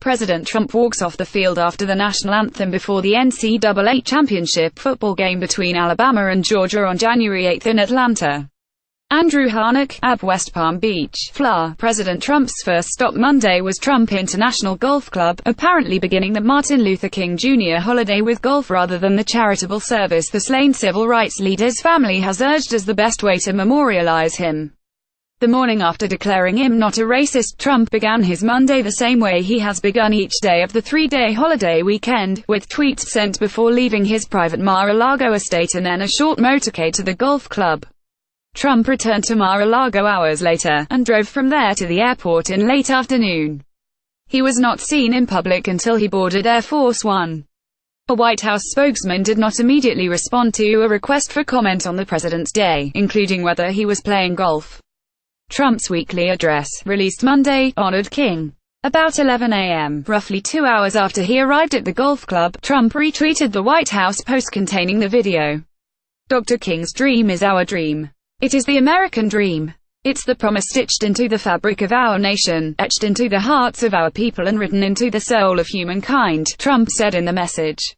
President Trump walks off the field after the national anthem before the NCAA championship football game between Alabama and Georgia on January 8 in Atlanta. Andrew Harnik, AB West Palm Beach, FLA. President Trump's first stop Monday was Trump International Golf Club, apparently beginning the Martin Luther King Jr. holiday with golf rather than the charitable service the slain civil rights leader's family has urged as the best way to memorialize him. The morning after declaring him not a racist, Trump began his Monday the same way he has begun each day of the three-day holiday weekend, with tweets sent before leaving his private Mar-a-Lago estate and then a short motorcade to the golf club. Trump returned to Mar-a-Lago hours later, and drove from there to the airport in late afternoon. He was not seen in public until he boarded Air Force One. A White House spokesman did not immediately respond to a request for comment on the president's day, including whether he was playing golf. Trump's weekly address, released Monday, honored King. About 11 a.m., roughly 2 hours after he arrived at the golf club, Trump retweeted the White House post containing the video. Dr. King's dream is our dream. It is the American dream. It's the promise stitched into the fabric of our nation, etched into the hearts of our people and written into the soul of humankind, Trump said in the message.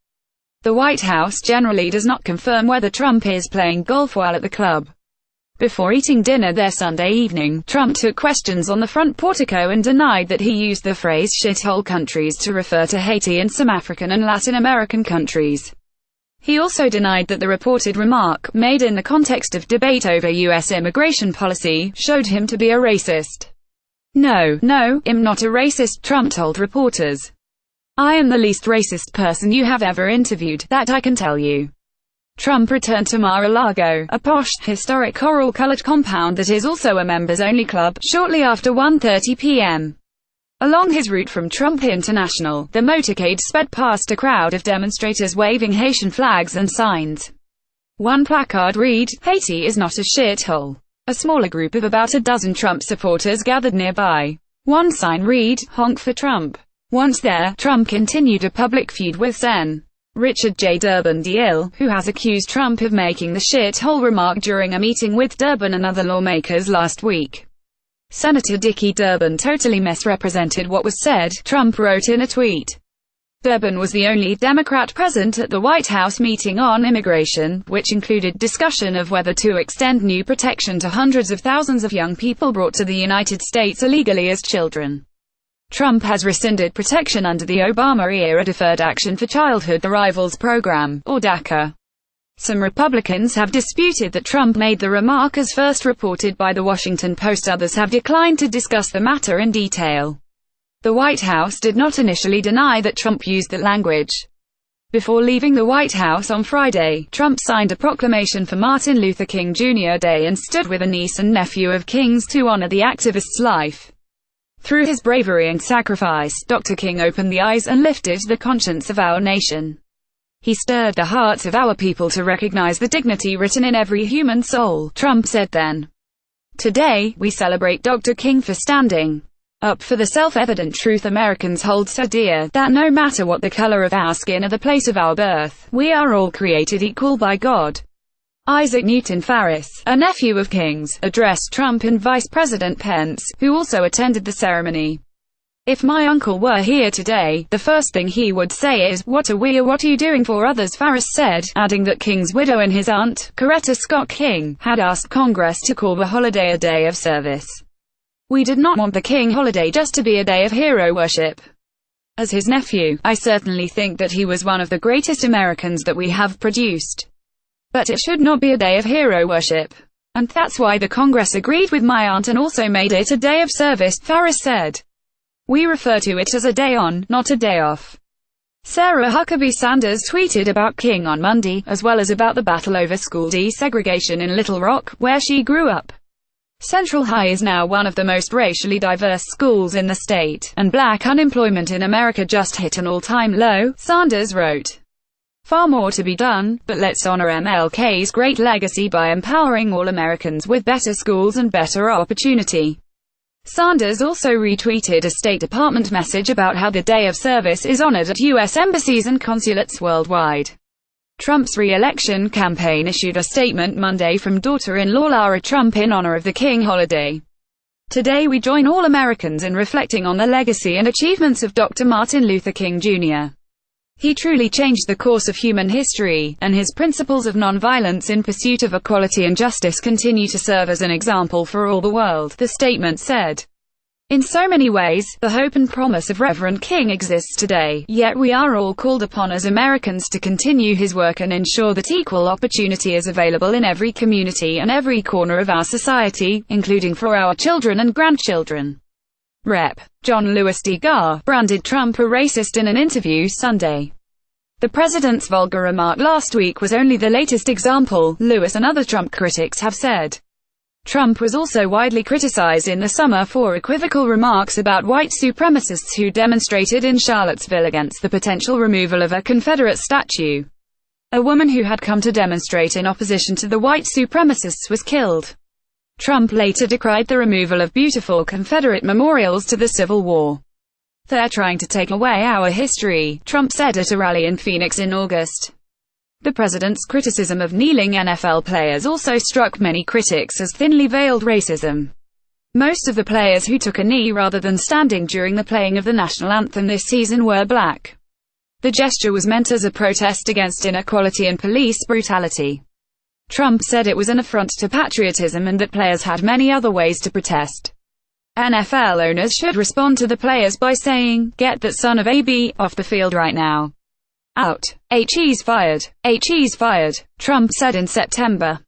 The White House generally does not confirm whether Trump is playing golf while at the club. Before eating dinner there Sunday evening, Trump took questions on the front portico and denied that he used the phrase shithole countries to refer to Haiti and some African and Latin American countries. He also denied that the reported remark, made in the context of debate over U.S. immigration policy, showed him to be a racist. No, I'm not a racist, Trump told reporters. I am the least racist person you have ever interviewed, that I can tell you. Trump returned to Mar-a-Lago, a posh, historic coral-colored compound that is also a members-only club, shortly after 1:30 p.m. Along his route from Trump International, the motorcade sped past a crowd of demonstrators waving Haitian flags and signs. One placard read, "Haiti is not a shithole." A smaller group of about a dozen Trump supporters gathered nearby. One sign read, "Honk for Trump." Once there, Trump continued a public feud with Sen. Richard J. Durbin Deal, who has accused Trump of making the shithole remark during a meeting with Durbin and other lawmakers last week. Senator Dickie Durbin totally misrepresented what was said, Trump wrote in a tweet. Durbin was the only Democrat present at the White House meeting on immigration, which included discussion of whether to extend new protection to hundreds of thousands of young people brought to the United States illegally as children. Trump has rescinded protection under the Obama-era Deferred Action for Childhood Arrivals program, or DACA. Some Republicans have disputed that Trump made the remark as first reported by The Washington Post. Others have declined to discuss the matter in detail. The White House did not initially deny that Trump used that language. Before leaving the White House on Friday, Trump signed a proclamation for Martin Luther King Jr. Day and stood with a niece and nephew of King's to honor the activist's life. Through his bravery and sacrifice, Dr. King opened the eyes and lifted the conscience of our nation. He stirred the hearts of our people to recognize the dignity written in every human soul, Trump said then. Today, we celebrate Dr. King for standing up for the self-evident truth Americans hold so dear, that no matter what the color of our skin or the place of our birth, we are all created equal by God. Isaac Newton Farris, a nephew of King's, addressed Trump and Vice President Pence, who also attended the ceremony. If my uncle were here today, the first thing he would say is, "What are we or what are you doing for others?" Farris said, adding that King's widow and his aunt, Coretta Scott King, had asked Congress to call the holiday a day of service. We did not want the King holiday just to be a day of hero worship. As his nephew, I certainly think that he was one of the greatest Americans that we have produced. But it should not be a day of hero worship. And that's why the Congress agreed with my aunt and also made it a day of service, Farris said. We refer to it as a day on, not a day off. Sarah Huckabee Sanders tweeted about King on Monday, as well as about the battle over school desegregation in Little Rock, where she grew up. Central High is now one of the most racially diverse schools in the state, and black unemployment in America just hit an all-time low, Sanders wrote. Far more to be done, but let's honor MLK's great legacy by empowering all Americans with better schools and better opportunity. Sanders also retweeted a State Department message about how the Day of Service is honored at U.S. embassies and consulates worldwide. Trump's re-election campaign issued a statement Monday from daughter-in-law Lara Trump in honor of the King holiday. Today we join all Americans in reflecting on the legacy and achievements of Dr. Martin Luther King Jr. He truly changed the course of human history, and his principles of nonviolence in pursuit of equality and justice continue to serve as an example for all the world, the statement said. In so many ways, the hope and promise of Reverend King exists today, yet we are all called upon as Americans to continue his work and ensure that equal opportunity is available in every community and every corner of our society, including for our children and grandchildren. Rep. John Lewis D. Garr branded Trump a racist in an interview Sunday. The president's vulgar remark last week was only the latest example, Lewis and other Trump critics have said. Trump was also widely criticized in the summer for equivocal remarks about white supremacists who demonstrated in Charlottesville against the potential removal of a Confederate statue. A woman who had come to demonstrate in opposition to the white supremacists was killed. Trump later decried the removal of beautiful Confederate memorials to the Civil War. "They're trying to take away our history," Trump said at a rally in Phoenix in August. The president's criticism of kneeling NFL players also struck many critics as thinly veiled racism. Most of the players who took a knee rather than standing during the playing of the national anthem this season were black. The gesture was meant as a protest against inequality and police brutality. Trump said it was an affront to patriotism and that players had many other ways to protest. NFL owners should respond to the players by saying, "Get that son of a b off the field right now. Out. He's fired. He's fired," Trump said in September.